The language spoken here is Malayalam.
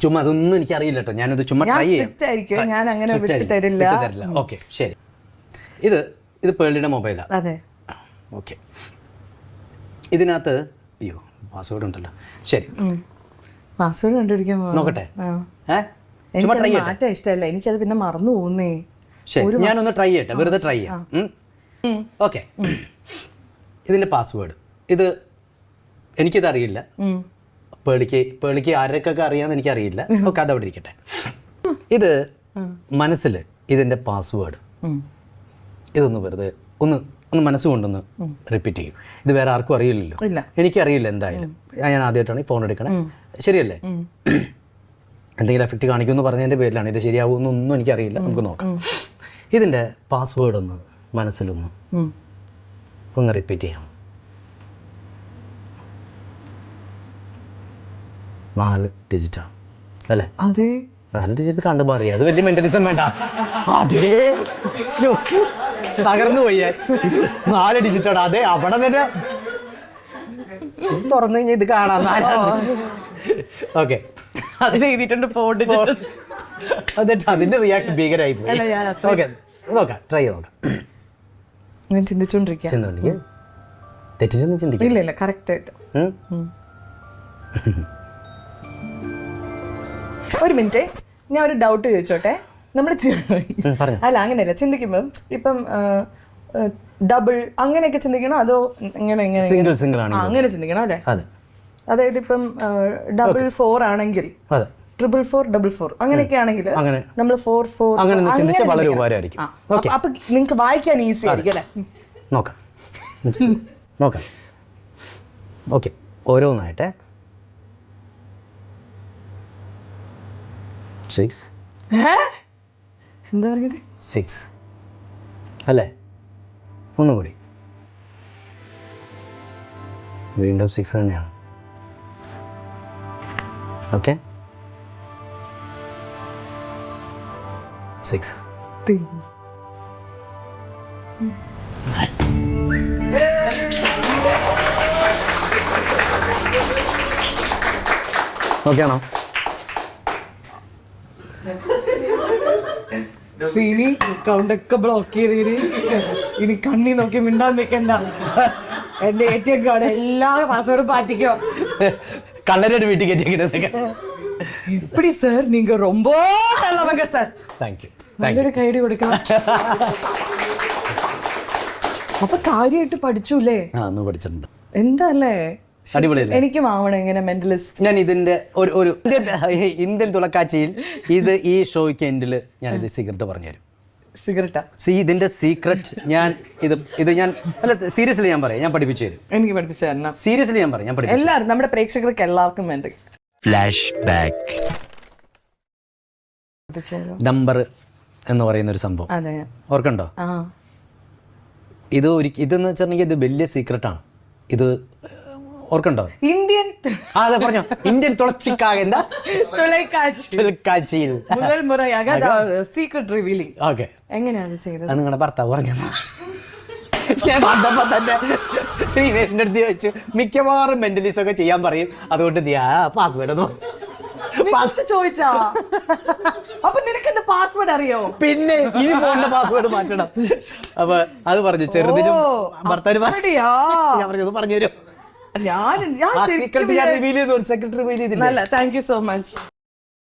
ചുമ്മാ അതൊന്നും എനിക്കറിയില്ല കേട്ടോ. ഞാനത് ചുമ്മാ ട്രൈ ചെയ്യാം. ഞാൻ അങ്ങനെ തരില്ല. ഓക്കെ ശരി. ഇത് പേളിയുടെ മൊബൈലാണ്. അതെ. ഓക്കെ. ഇതിനകത്ത് അയ്യോ പാസ്വേഡ് ഉണ്ടല്ലോ. ശരി, പാസ്വേഡ് കണ്ടുപിടിക്കാൻ നോക്കട്ടെ. മാറ്റാൻ ഇഷ്ടമല്ല, എനിക്കത് പിന്നെ മറന്നു പോകുന്നേ. ശരി, ഞാനൊന്ന് ട്രൈ ചെയ്യട്ടെ, വെറുതെ ട്രൈ ചെയ്യാം. ഓക്കെ. ഇതിൻ്റെ പാസ്വേഡ് ഇത് എനിക്കിത് അറിയില്ല. പേളിക്ക് ആരൊക്കെ അറിയാമെന്ന് എനിക്കറിയില്ല. ഓക്കെ, അതവിടെ ഇരിക്കട്ടെ. ഇത് മനസ്സിൽ ഇതിൻ്റെ പാസ്വേഡ് ഇതൊന്ന് വെറുതെ ഒന്ന് മനസ്സുകൊണ്ടൊന്ന് റിപ്പീറ്റ് ചെയ്യും. ഇത് വേറെ ആർക്കും അറിയില്ലല്ലോ, എനിക്കറിയില്ല എന്തായാലും. ഞാൻ ആദ്യമായിട്ടാണ് ഈ ഫോൺ എടുക്കണേ. ശരിയല്ലേ? എന്തെങ്കിലും എഫക്റ്റ് കാണിക്കുമെന്ന് പറഞ്ഞതിൻ്റെ പേരിലാണ്. ഇത് ശരിയാവുമെന്നൊന്നും എനിക്കറിയില്ല. നമുക്ക് നോക്കാം. ഇതിൻ്റെ പാസ്വേഡ് ഒന്ന് മനസ്സിലൊന്ന് റിപ്പീറ്റ് ചെയ്യാം. 4 ഡിജിറ്റാണ് അല്ലേ? അതെ, 4 ഡിജിറ്റ് കണ്ടു മാറിയ അത് വലിയ മെന്റലിസം വേണ്ട. അതേ തകർന്നു പോയി. 4 ഡിജിറ്റാണ്. അതെ, അവിടെ തന്നെ തുറന്നു കഴിഞ്ഞാൽ ഇത് കാണാം. ഓക്കെ, അതിലെഴുതിയിട്ടുണ്ട് 4 ഡിജിറ്റ്. അതിന്റെ റിയാക്ഷൻ ഭീകരമായി പോയി. ഓക്കെ, നോക്കാം, ട്രൈ ചെയ്ത് നോക്കാം. ഞാൻ ചിന്തിച്ചോണ്ടിരിക്കാം. തെറ്റിച്ചൊന്നും ചിന്തിക്കില്ല. ഇല്ല, കറക്റ്റ് ആയിട്ട്. ഒരു മിനിറ്റ്, ഞാൻ ഒരു ഡൗട്ട് ചോദിച്ചോട്ടെ. നമ്മൾ അല്ല അങ്ങനെയല്ല ചിന്തിക്കുമ്പം ഇപ്പം ഡബിൾ അങ്ങനെയൊക്കെ ചിന്തിക്കണോ അതോ ഇങ്ങനെ സിംഗിൾ അങ്ങനെ ചിന്തിക്കണോ? അല്ലേ? അതായത് ഇപ്പം 4 ആണെങ്കിൽ 444 അങ്ങനെയൊക്കെ ആണെങ്കിൽ നമ്മൾ 44 വളരെ ഉപകാരമായിരിക്കും. അപ്പൊ നിങ്ങൾക്ക് വായിക്കാൻ ഈസി ആയിരിക്കും അല്ലേ? നോക്കാം. ഓക്കെ, ഓരോന്നായിട്ടെ. 6 എന്താ പറയുക? 6 അല്ലേ? ഒന്നുകൂടി. വീണ്ടും 6 തന്നെയാണ്. ഓക്കെ, 6. ഓക്കെ ആണോ? ശ്രീനി അക്കൗണ്ടൊക്കെ ബ്ലോക്ക് ചെയ്ത് ഇനി കണ്ണി നോക്കി മിണ്ടാൻ നിൽക്കണ്ട. എന്റെ ATM കാർഡ് എല്ലാ പാസ്വേഡും പാറ്റിക്കോ. കള്ളരോട് വീട്ടിൽ കയറ്റി. எப்படி சார் நீங்க ரொம்ப நல்லவங்க சார். താങ്ക്യൂ. നല്ലൊരു കൈഡി കൊടുക്കണം. അപ്പൊ കാര്യമായിട്ട് പഠിച്ചൂല്ലേ? പഠിച്ചിട്ടുണ്ട്. എന്താ അല്ലേ? എനിക്കും ആവണം ഇങ്ങനെ മെന്റലിസ്റ്റ്. ഞാൻ ഇതിന്റെ ഒരു ഇന്ത്യൻ തുളക്കാഴ്ചയിൽ ഈ ഷോയ്ക്ക് എൻഡിൽ ഞാൻ ഇത് സീക്രട്ട് പറഞ്ഞുതരും. സിഗരറ്റാ? ഇതിന്റെ സീക്രട്ട് ഞാൻ ഞാൻ അല്ല സീരിയസ്ലി ഞാൻ പറയാം, ഞാൻ പഠിപ്പിച്ചു തരും. എനിക്ക് പഠിപ്പിച്ചു തരണം. സീരിയസ്ലി ഞാൻ പറയാം, ഞാൻ പഠിപ്പിച്ചു. എല്ലാവരും നമ്മുടെ പ്രേക്ഷകർക്ക് എല്ലാവർക്കും വേണ്ട ഫ്ലാഷ് ബാക്ക് നമ്പർ എന്ന് പറയുന്ന ഒരു സംഭവം ഓർക്കണ്ടോ? ഇതെന്ന് വെച്ചിട്ടുണ്ടെങ്കിൽ ഇത് വലിയ സീക്രട്ടാണ്. ഇത് ഓർക്കണ്ടോ? അതെ പറഞ്ഞോ. ഇന്ത്യൻ തുളക്കാഴ്ചയിൽ അത് നിങ്ങളുടെ ഭർത്താവ് പറഞ്ഞു. ഞാൻ കണ്ടപ്പോ തന്നെ ശ്രീനേഷിന്റെ അടുത്ത് ചോദിച്ചു. മിക്കവാറും മെന്റലിസം ഒക്കെ ചെയ്യാൻ പറയും. അതുകൊണ്ട് പാസ്വേഡ് ചോദിച്ചാ അപ്പൊ നിനക്ക് എന്റെ പാസ്വേഡ് അറിയോ? പിന്നെ ഈ ഫോണിന്റെ പാസ്വേഡ് മാറ്റണം. അപ്പൊ അത് പറഞ്ഞു. ചെറുതിനും ഭർത്താവ് പറഞ്ഞു തരും. ഞാൻ സെക്രട്ടറി റിവീൽ ചെയ്തില്ല. Thank you so much.